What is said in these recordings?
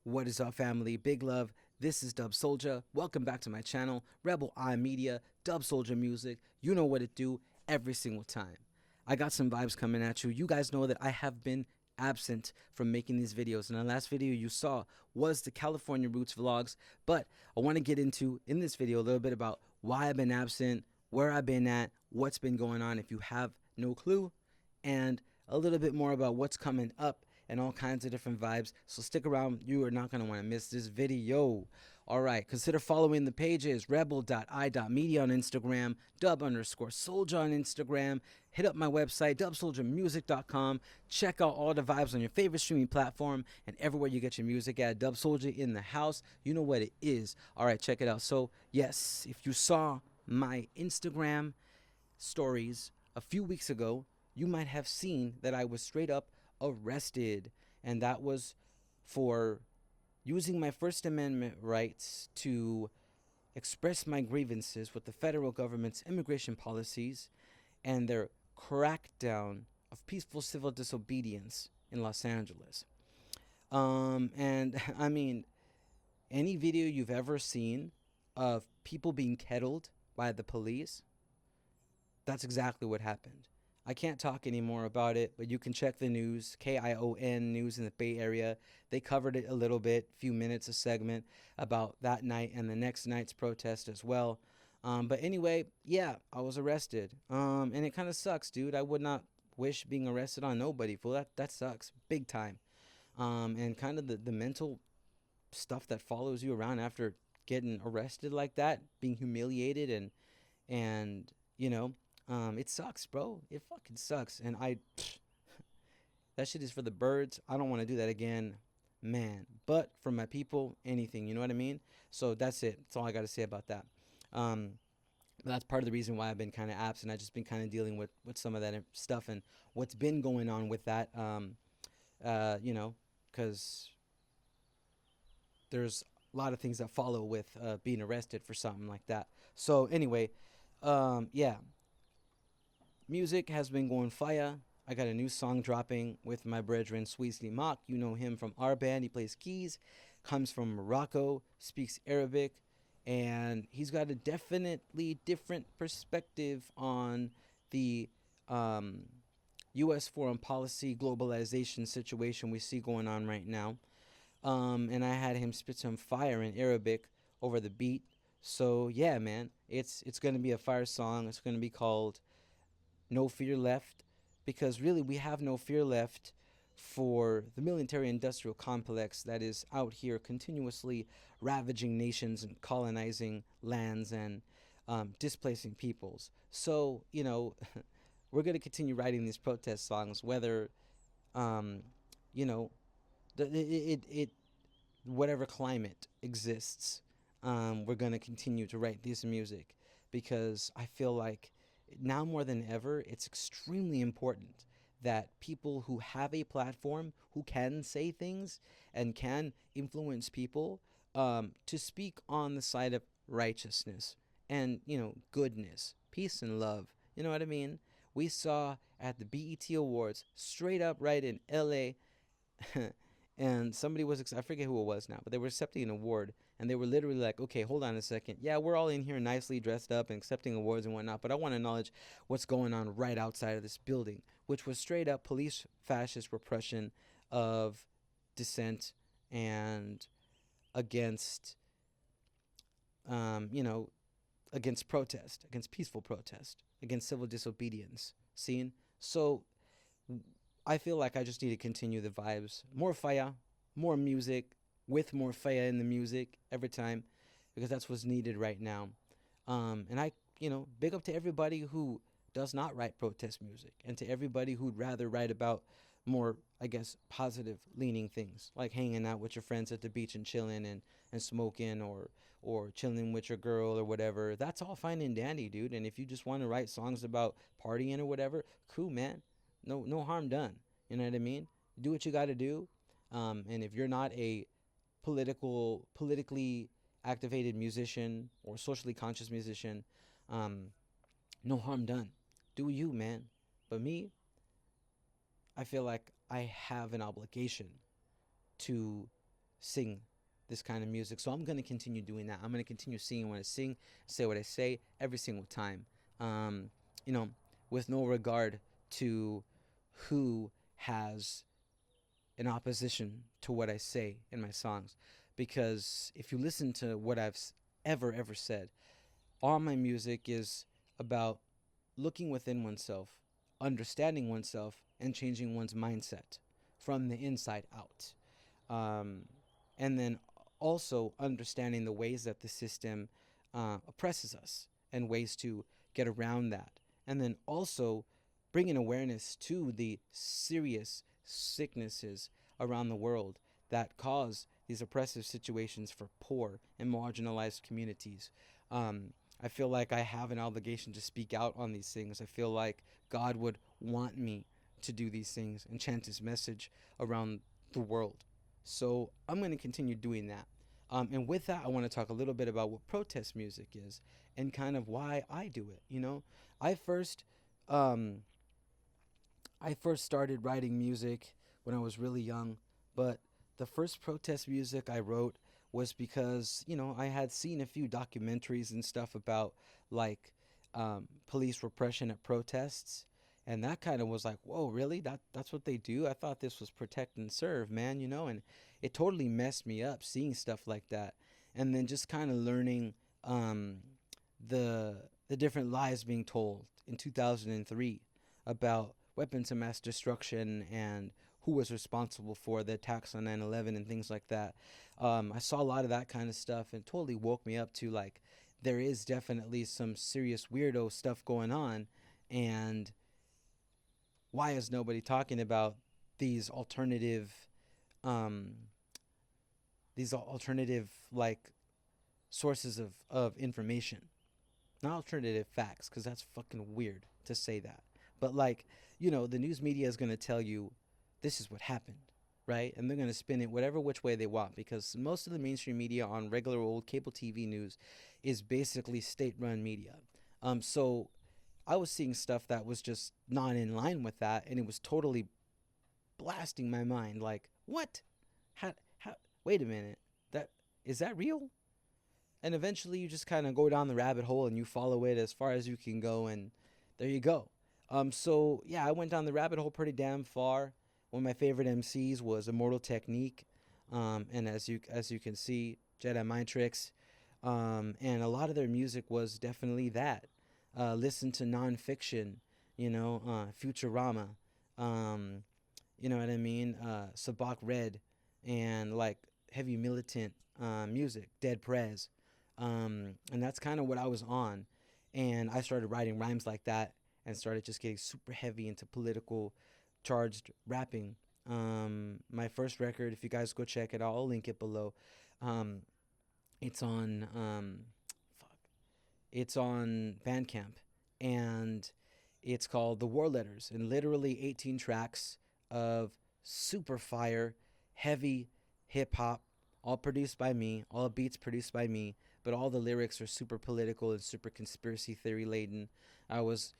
What is up, family? Big love. This is Dub Souljah. Welcome back to my channel, Rebel Eye Media, Dub Souljah Music. You know what it do every single time. I got some vibes coming at you. You guys know that I have been absent from making these videos. And the last video you saw was the California Roots vlogs. But I want to get into, in this video, a little bit about why I've been absent, where I've been at, what's been going on if you have no clue, and a little bit more about what's coming up and all kinds of different vibes. So stick around. You are not going to want to miss this video. All right. Consider following the pages rebel.i.media on Instagram, dub_souljah on Instagram. Hit up my website, dubsouljahmusic.com. Check out all the vibes on your favorite streaming platform and everywhere you get your music at. Dub Souljah in the house. You know what it is. All right. Check it out. So, yes, if you saw my Instagram stories a few weeks ago, you might have seen that I was straight up arrested, and that was for using my First Amendment rights to express my grievances with the federal government's immigration policies and their crackdown of peaceful civil disobedience in Los Angeles. And I mean, any video you've ever seen of people being kettled by the police, that's exactly what happened. I can't talk anymore about it, but you can check the news, KION News in the Bay Area. They covered it a little bit, few minutes a segment about that night and the next night's protest as well. But anyway, yeah, I was arrested. And it kind of sucks, dude. I would not wish being arrested on nobody, fool. That sucks, big time. And kind of the mental stuff that follows you around after getting arrested like that, being humiliated and you know, it sucks, bro. It fucking sucks. And that shit is for the birds. I don't want to do that again, man. But for my people, anything, you know what I mean? So that's it. That's all I got to say about that. That's part of the reason why I've been kind of absent. I've just been kind of dealing with some of that stuff and what's been going on with that, you know, because there's a lot of things that follow with being arrested for something like that. So anyway, yeah. Music has been going fire. I got a new song dropping with my brethren Sweezy Mock. You know him from our band. He plays keys, comes from Morocco, speaks Arabic, and he's got a definitely different perspective on the U.S. foreign policy globalization situation we see going on right now. And I had him spit some fire in Arabic over the beat. So yeah, man, it's gonna be a fire song. It's gonna be called No Fear Left, because really we have no fear left for the military industrial complex that is out here continuously ravaging nations and colonizing lands and displacing peoples. So, you know, we're going to continue writing these protest songs, whether, you know, whatever climate exists, we're going to continue to write this music, because I feel like now more than ever, it's extremely important that people who have a platform, who can say things and can influence people, to speak on the side of righteousness and, you know, goodness, peace and love. You know what I mean? We saw at the BET Awards, straight up right in LA, and somebody was, I forget who it was now, but they were accepting an award, and they were literally like, okay, hold on a second. Yeah, we're all in here nicely dressed up and accepting awards and whatnot, but I want to acknowledge what's going on right outside of this building, which was straight up police fascist repression of dissent and against, you know, against protest, against peaceful protest, against civil disobedience. Seen? So I feel like I just need to continue the vibes. More fiyah, more music, with more fiyah in the music every time, because that's what's needed right now. And I, you know, big up to everybody who does not write protest music, and to everybody who'd rather write about more, I guess, positive leaning things, like hanging out with your friends at the beach and chilling and smoking, or chilling with your girl or whatever. That's all fine and dandy, dude. And if you just want to write songs about partying or whatever, cool, man. No harm done. You know what I mean? Do what you got to do. And if you're not a politically activated musician or socially conscious musician, no harm done. Do you, man. But me, I feel like I have an obligation to sing this kind of music. So I'm going to continue doing that. I'm going to continue singing when I sing, say what I say every single time. Um, you know, with no regard to who has an opposition to what I say in my songs. Because if you listen to what I've ever said, all my music is about looking within oneself, understanding oneself, and changing one's mindset from the inside out. Um, and then also understanding the ways that the system oppresses us and ways to get around that. And then also bringing awareness to the serious sicknesses around the world that cause these oppressive situations for poor and marginalized communities. I feel like I have an obligation to speak out on these things. I feel like God would want me to do these things and chant his message around the world. So I'm going to continue doing that. And with that, I want to talk a little bit about what protest music is and kind of why I do it. I first, um, I first started writing music when I was really young, but the first protest music I wrote was because I had seen a few documentaries and stuff about like police repression at protests, and that kind of was like, whoa, really? That's what they do? I thought this was protect and serve, man. And it totally messed me up seeing stuff like that, and then just kind of learning um, the the different lies being told in 2003 about weapons of mass destruction and who was responsible for the attacks on 9/11 and things like that. I saw a lot of that kind of stuff and totally woke me up to like there is definitely some serious weirdo stuff going on, and why is nobody talking about these alternative um, like sources of information, not alternative facts, because that's fucking weird to say that. But like, the news media is going to tell you this is what happened, right? And they're going to spin it whatever which way they want, because most of the mainstream media on regular old cable TV news is basically state-run media. So I was seeing stuff that was just not in line with that, and it was totally blasting my mind. Like, what? How? Wait a minute. That is that real? And eventually you just kind of go down the rabbit hole and you follow it as far as you can go, and there you go. So yeah, I went down the rabbit hole pretty damn far. One of my favorite MCs was Immortal Technique, and as you can see, Jedi Mind Tricks, and a lot of their music was definitely that. Listen to nonfiction, Futurama, um, you know what I mean, Sabak Red, and like heavy militant music, Dead Prez, and that's kind of what I was on, and I started writing rhymes like that and started just getting super heavy into political charged rapping. My first record, if you guys go check it out, I'll link it below. Um, it's on fuck, it's on Bandcamp, and it's called The War Letters, and literally 18 tracks of super fire, heavy hip hop, all produced by me, all beats produced by me, but all the lyrics are super political and super conspiracy theory laden. I was,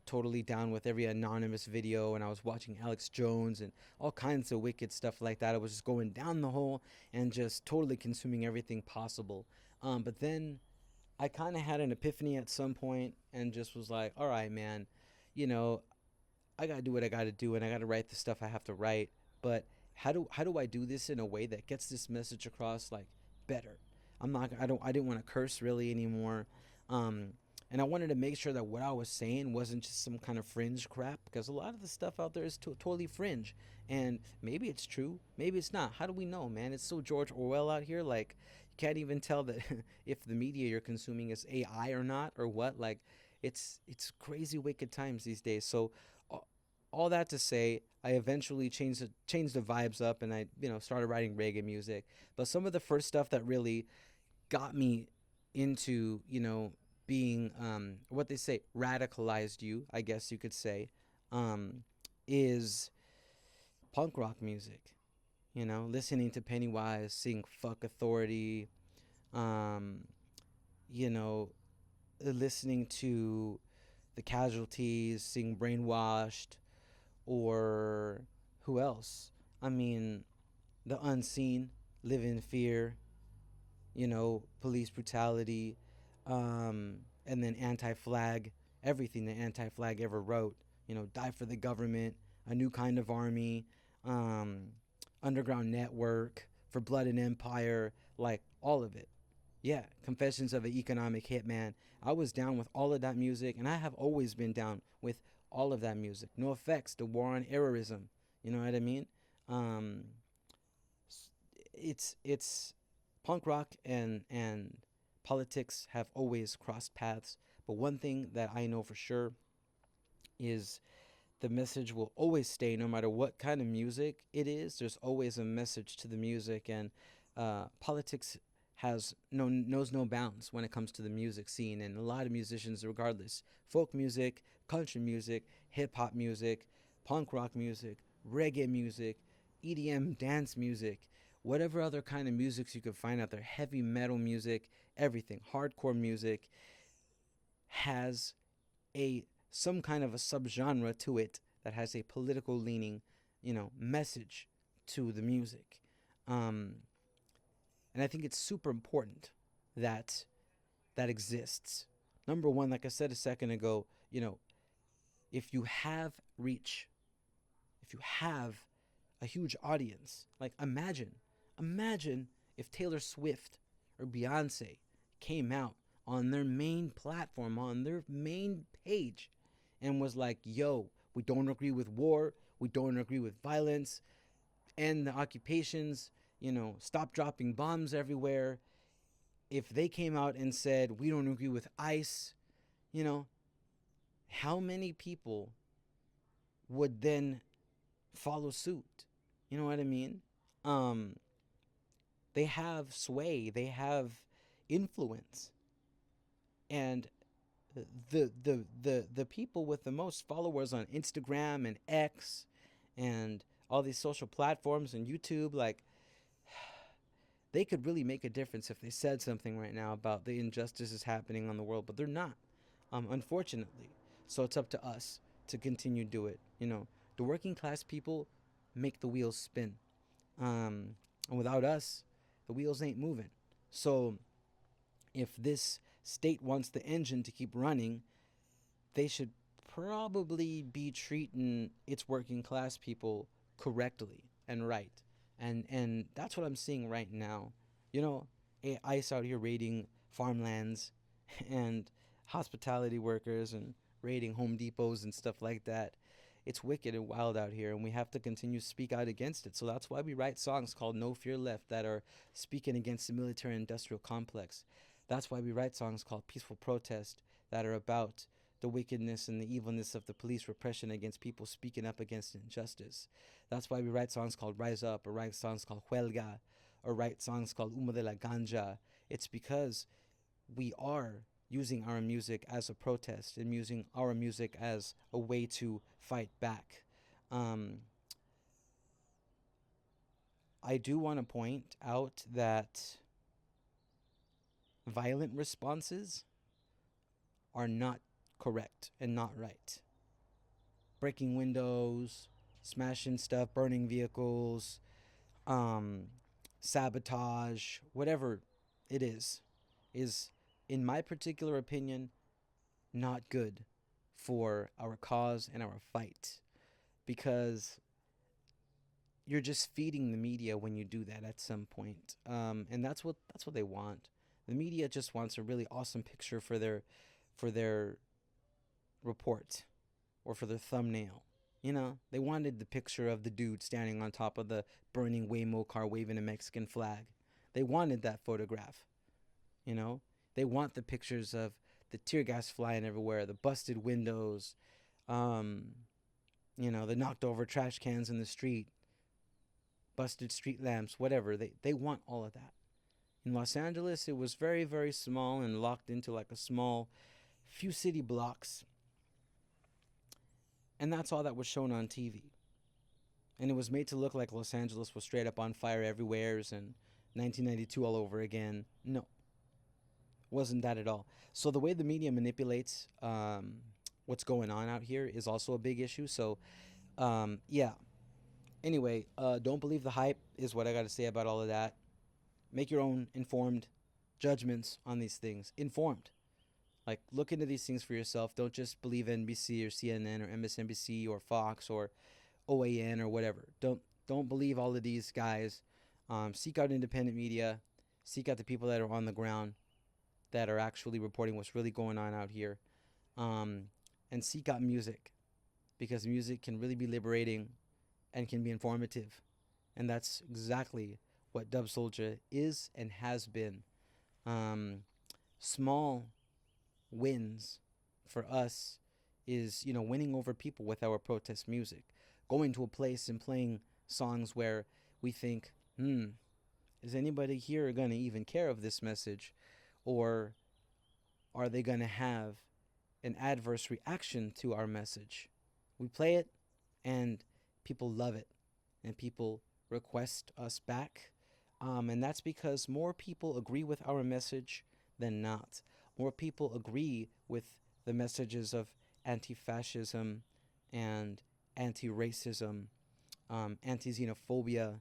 totally down with every anonymous video, and I was watching Alex Jones and all kinds of wicked stuff like that. I was just going down the hole and just totally consuming everything possible. But then I kind of had an epiphany at some point and just was like, all right, man, you know, I gotta do what I gotta do, and I gotta write the stuff I have to write. But how do I do this in a way that gets this message across like better? I didn't want to curse really anymore. Um, and I wanted to make sure that what I was saying wasn't just some kind of fringe crap, because a lot of the stuff out there is totally fringe. And maybe it's true, maybe it's not. How do we know, man? It's so George Orwell out here. Like, you can't even tell that if the media you're consuming is AI or not, or what. Like, it's crazy wicked times these days. So all that to say, I eventually changed the vibes up, and I started writing reggae music. But some of the first stuff that really got me into being what they say radicalized you, I guess you could say, um, is punk rock music. Listening to Pennywise sing "Fuck Authority," um, you know, listening to the Casualties sing "Brainwashed," or who else? I mean, the unseen, live in fear, police brutality, and then anti-flag, everything the anti-flag ever wrote. Die for the government, a new kind of army, um, underground network, for blood and empire, like all of it. Yeah, Confessions of an Economic Hitman. I was down with all of that music, and I have always been down with all of that music. No effects, the war on errorism. You know what I mean? Um, it's punk rock and politics have always crossed paths. But one thing that I know for sure is the message will always stay no matter what kind of music it is. There's always a message to the music, and politics knows no bounds when it comes to the music scene. And a lot of musicians, regardless, folk music, country music, hip hop music, punk rock music, reggae music, EDM dance music, whatever other kind of musics you could find out there, heavy metal music, everything, hardcore music, has a some kind of a subgenre to it that has a political leaning, message to the music. Um, and I think it's super important that that exists. Number one, like I said a second ago, if you have reach, if you have a huge audience, like imagine if Taylor Swift or Beyonce came out on their main platform, on their main page, and was like, yo, we don't agree with war, we don't agree with violence, end the occupations, stop dropping bombs everywhere. If they came out and said, we don't agree with ICE, you know, how many people would then follow suit? You know what I mean? Um, they have sway, they have influence. And the people with the most followers on Instagram and X and all these social platforms and YouTube, like, they could really make a difference if they said something right now about the injustices happening on the world, but they're not, unfortunately. So it's up to us to continue to do it. The working class people make the wheels spin, and without us, the wheels ain't moving. So if this state wants the engine to keep running, they should probably be treating its working class people correctly and right. And that's what I'm seeing right now. You know, ICE out here raiding farmlands and hospitality workers and raiding Home Depots and stuff like that. It's wicked and wild out here, and we have to continue to speak out against it. So that's why we write songs called No Fear Left that are speaking against the military industrial complex. That's why we write songs called Peaceful Protest that are about the wickedness and the evilness of the police repression against people speaking up against injustice. That's why we write songs called Rise Up, or write songs called Huelga, or write songs called Humo de la Ganja. It's because we are using our music as a protest and using our music as a way to fight back. Um, I do want to point out that violent responses are not correct and not right. Breaking windows, smashing stuff, burning vehicles, um, sabotage, whatever it is, in my particular opinion, not good for our cause and our fight, because you're just feeding the media when you do that at some point. And that's what they want. The media just wants a really awesome picture for their report or for their thumbnail. They wanted the picture of the dude standing on top of the burning Waymo car waving a Mexican flag. They wanted that photograph. You know, they want the pictures of the tear gas flying everywhere, the busted windows, um, the knocked over trash cans in the street, busted street lamps, whatever. They want all of that. In Los Angeles, it was very, very small and locked into like a small few city blocks. And that's all that was shown on TV. And it was made to look like Los Angeles was straight up on fire everywhere and 1992 all over again. No, wasn't that at all. So the way the media manipulates what's going on out here is also a big issue. So, yeah, Anyway, don't believe the hype is what I got to say about all of that. Make your own informed judgments on these things. Informed. Like, look into these things for yourself. Don't just believe NBC or CNN or MSNBC or Fox or OAN or whatever. Don't believe all of these guys. Seek out independent media. Seek out the people that are on the ground, that are actually reporting what's really going on out here. And seek out music, because music can really be liberating and can be informative. And that's exactly what Dub Souljah is and has been. Small wins for us is, winning over people with our protest music. Going to a place and playing songs where we think, is anybody here going to even care of this message? Or are they going to have an adverse reaction to our message? We play it and people love it and people request us back. And that's because more people agree with our message than not. More people agree with the messages of anti-fascism and anti-racism, anti-xenophobia,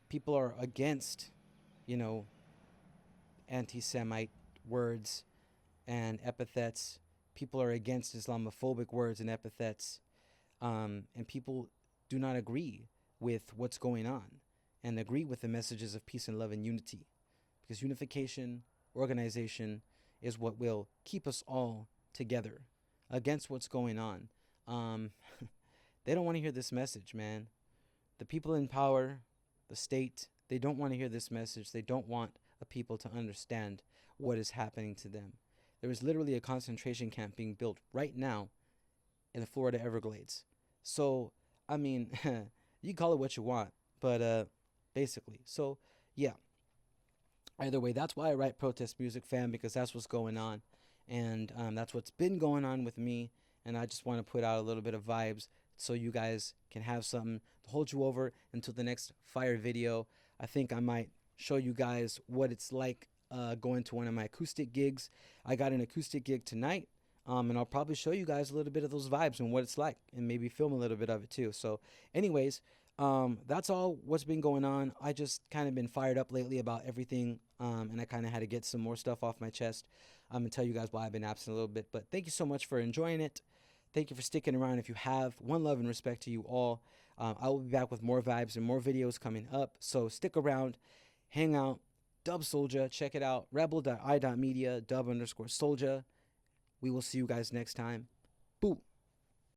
people are against, anti-Semite words and epithets. People are against Islamophobic words and epithets. And people do not agree with what's going on and agree with the messages of peace and love and unity. Because unification, organization is what will keep us all together against what's going on. They don't want to hear this message, man. The people in power, the state, they don't want to hear this message. They don't want a people to understand what is happening to them. There is literally a concentration camp being built right now in the Florida Everglades. So, I mean, you call it what you want, but basically. So, yeah. Either way, that's why I write protest music, fam, because that's what's going on. And that's what's been going on with me. And I just want to put out a little bit of vibes so you guys can have something to hold you over until the next fire video. I think I might show you guys what it's like going to one of my acoustic gigs. I got an acoustic gig tonight, and I'll probably show you guys a little bit of those vibes and what it's like, and maybe film a little bit of it too. So anyways, that's all what's been going on. I just kind of been fired up lately about everything, and I kind of had to get some more stuff off my chest. I'm going to tell you guys why I've been absent a little bit, but thank you so much for enjoying it. Thank you for sticking around. If you have, one love and respect to you all. I will be back with more vibes and more videos coming up. So stick around, hang out. Dub Souljah, check it out. Rebel.i.media, dub_Souljah. We will see you guys next time. Boo.